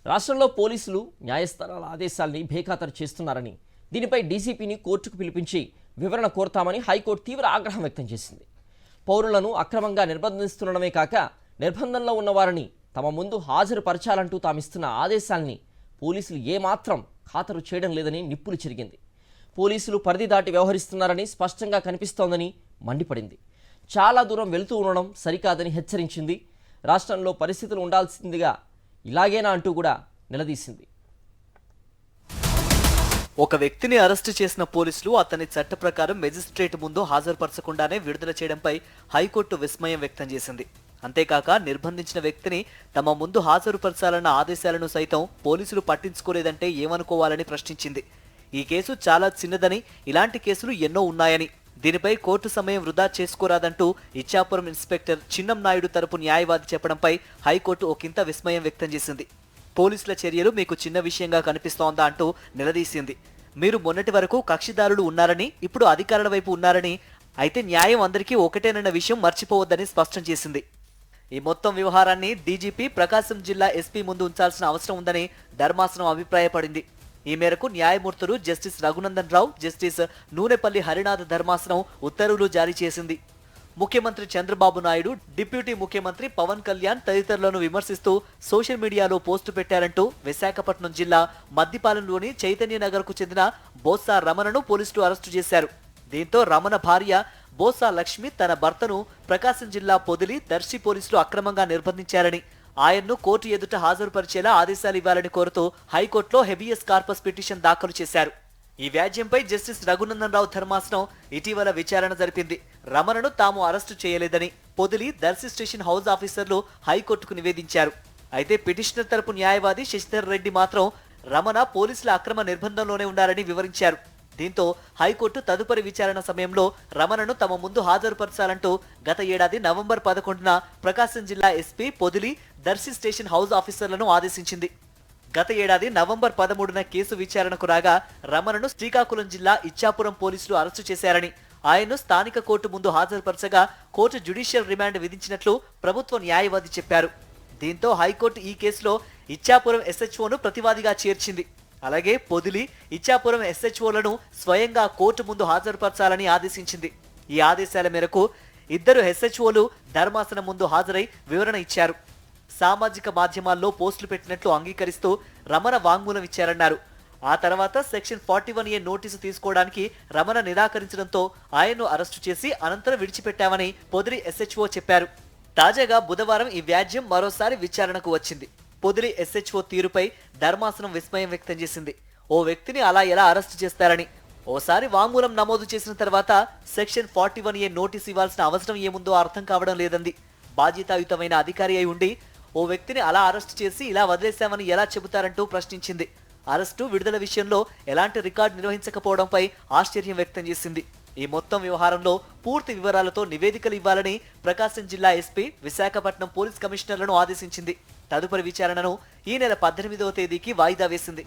రాష్ట్రంలో పోలీసులు న్యాయస్థానాల ఆదేశాల్ని బేఖాతరు చేస్తున్నారని, దీనిపై డీసీపీని కోర్టుకు పిలిపించి వివరణ కోరతామని హైకోర్టు తీవ్ర ఆగ్రహం వ్యక్తం చేసింది. పౌరులను అక్రమంగా నిర్బంధిస్తుండడమే కాక నిర్బంధంలో ఉన్నవారిని తమ ముందు హాజరుపరచాలంటూ తామిస్తున్న ఆదేశాల్ని పోలీసులు ఏమాత్రం ఖాతరు చేయడం లేదని నిప్పులు చెరిగింది. పోలీసులు పరిధి దాటి వ్యవహరిస్తున్నారని స్పష్టంగా కనిపిస్తోందని మండిపడింది. చాలా దూరం వెళుతూ ఉండడం సరికాదని హెచ్చరించింది. రాష్ట్రంలో పరిస్థితులు ఉండాల్సిందిగా ఇలాగేనా అంటూ కూడా నిలదీసింది. ఒక వ్యక్తిని అరెస్టు చేసిన పోలీసులు అతని చట్ట ప్రకారం మెజిస్ట్రేట్ ముందు హాజరుపరచకుండానే విడుదల చేయడంపై హైకోర్టు విస్మయం వ్యక్తం చేసింది. అంతేకాక నిర్బంధించిన వ్యక్తిని తమ ముందు హాజరుపరచాలన్న ఆదేశాలను సైతం పోలీసులు పట్టించుకోలేదంటే ఏమనుకోవాలని ప్రశ్నించింది. ఈ కేసు చాలా చిన్నదని, ఇలాంటి కేసులు ఎన్నో ఉన్నాయని, దీనిపై కోర్టు సమయం వృధా చేసుకోరాదంటూ ఇచ్చాపురం ఇన్స్పెక్టర్ చిన్నం నాయుడు తరపు న్యాయవాది చెప్పడంపై హైకోర్టు ఒకంత విస్మయం వ్యక్తం చేసింది. పోలీసుల చర్యలు మీకు చిన్న విషయంగా కనిపిస్తోందా అంటూ నిలదీసింది. మీరు మొన్నటి వరకు కక్షిదారులు ఉన్నారని, ఇప్పుడు అధికారుల వైపు ఉన్నారని, అయితే న్యాయం అందరికీ ఒకటేనన్న విషయం మర్చిపోవద్దని స్పష్టం చేసింది. ఈ మొత్తం వ్యవహారాన్ని డీజీపీ ప్రకాశం జిల్లా ఎస్పీ ముందు ఉంచాల్సిన అవసరం ఉందని ధర్మాసనం అభిప్రాయపడింది. ఈ మేరకు న్యాయమూర్తులు జస్టిస్ రఘునందన్ రావు, జస్టిస్ నూనెపల్లి హరినాథ్ ధర్మాసనం ఉత్తర్వులు జారీ చేసింది. ముఖ్యమంత్రి చంద్రబాబు నాయుడు, డిప్యూటీ ముఖ్యమంత్రి పవన్ కళ్యాణ్ తదితరులను విమర్శిస్తూ సోషల్ మీడియాలో పోస్టు పెట్టారంటూ విశాఖపట్నం జిల్లా మద్దిపాలెంలోని చైతన్యనగర్కు చెందిన బోత్సా రమణను పోలీసులు అరెస్టు చేశారు. దీంతో రమణ భార్య బోత్సా లక్ష్మి తన భర్తను ప్రకాశం జిల్లా పొదిలి, దర్శి పోలీసులు అక్రమంగా నిర్బంధించారని, ఆయన్ను కోర్టు ఎదుట హాజరుపరిచేలా ఆదేశాలు ఇవ్వాలని కోరుతూ హైకోర్టులో హెబియస్ కార్పస్ పిటిషన్ దాఖలు చేశారు. ఈ వ్యాజ్యంపై జస్టిస్ రఘునందన్ రావు ధర్మాసనం ఇటీవల విచారణ జరిపింది. రమణను తాము అరెస్టు చేయలేదని పొదిలి, దర్శి స్టేషన్ హౌస్ ఆఫీసర్లు హైకోర్టుకు నివేదించారు. అయితే పిటిషనర్ తరపు న్యాయవాది శశిధర్ రెడ్డి మాత్రం రమణ పోలీసుల అక్రమ నిర్బంధంలోనే ఉన్నారని వివరించారు. దీంతో హైకోర్టు తదుపరి విచారణ సమయంలో రమణను తమ ముందు హాజరుపరచాలంటూ గత ఏడాది నవంబర్ 11న ప్రకాశం జిల్లా SP, Podili, Darsi station house ఆఫీసర్లను ఆదేశించింది. గత ఏడాది నవంబర్ 13న కేసు విచారణకు రాగా రమణను శ్రీకాకుళం జిల్లా ఇచ్చాపురం పోలీసులు అరెస్టు చేశారని, ఆయన్ను స్థానిక కోర్టు ముందు హాజరుపరచగా కోర్టు జ్యుడిషియల్ రిమాండ్ విధించినట్లు ప్రభుత్వ న్యాయవాది చెప్పారు. దీంతో హైకోర్టు ఈ కేసులో ఇచ్చాపురం ఎస్హెచ్ఓను ప్రతివాదిగా చేర్చింది. అలాగే పొదిలి, ఇచ్చాపురం ఎస్హెచ్ఓలను స్వయంగా కోర్టు ముందు హాజరుపరచాలని ఆదేశించింది. ఈ ఆదేశాల మేరకు ఇద్దరు ఎస్హెచ్ఓలు ధర్మాసనం ముందు హాజరై వివరణ ఇచ్చారు. సామాజిక మాధ్యమాల్లో పోస్టులు పెట్టినట్లు అంగీకరిస్తూ రమణ వాంగ్మూలం ఇచ్చారన్నారు. ఆ తర్వాత సెక్షన్ 41A నోటీసు తీసుకోవడానికి రమణ నిరాకరించడంతో ఆయన్ను అరెస్టు చేసి అనంతరం విడిచిపెట్టామని పొదిలి ఎస్హెచ్ఓ చెప్పారు. తాజాగా బుధవారం ఈ వ్యాజ్యం మరోసారి విచారణకు వచ్చింది. పొదిలి ఎస్హెచ్ఓ తీరుపై ధర్మాసనం విస్మయం వ్యక్తం చేసింది. ఓ వ్యక్తిని అలా ఎలా అరెస్టు చేస్తారని, ఓసారి వాంగ్మూలం నమోదు చేసిన తర్వాత సెక్షన్ 41A నోటీసు ఇవ్వాల్సిన అవసరం ఏముందో అర్థం కావడం లేదంది. బాధ్యతాయుతమైన అధికారి అయి ఉండి ఓ వ్యక్తిని అలా అరెస్టు చేసి ఇలా వదిలేశామని ఎలా చెబుతారంటూ ప్రశ్నించింది. అరెస్టు, విడుదల విషయంలో ఎలాంటి రికార్డు నిర్వహించకపోవడంపై ఆశ్చర్యం వ్యక్తం చేసింది. ఈ మొత్తం వ్యవహారంలో పూర్తి వివరాలతో నివేదికలు ఇవ్వాలని ప్రకాశం జిల్లా ఎస్పీ, విశాఖపట్నం పోలీస్ కమిషనర్లను ఆదేశించింది. తదుపరి విచారణను ఈ నెల 18వ తేదీకి వాయిదా వేసింది.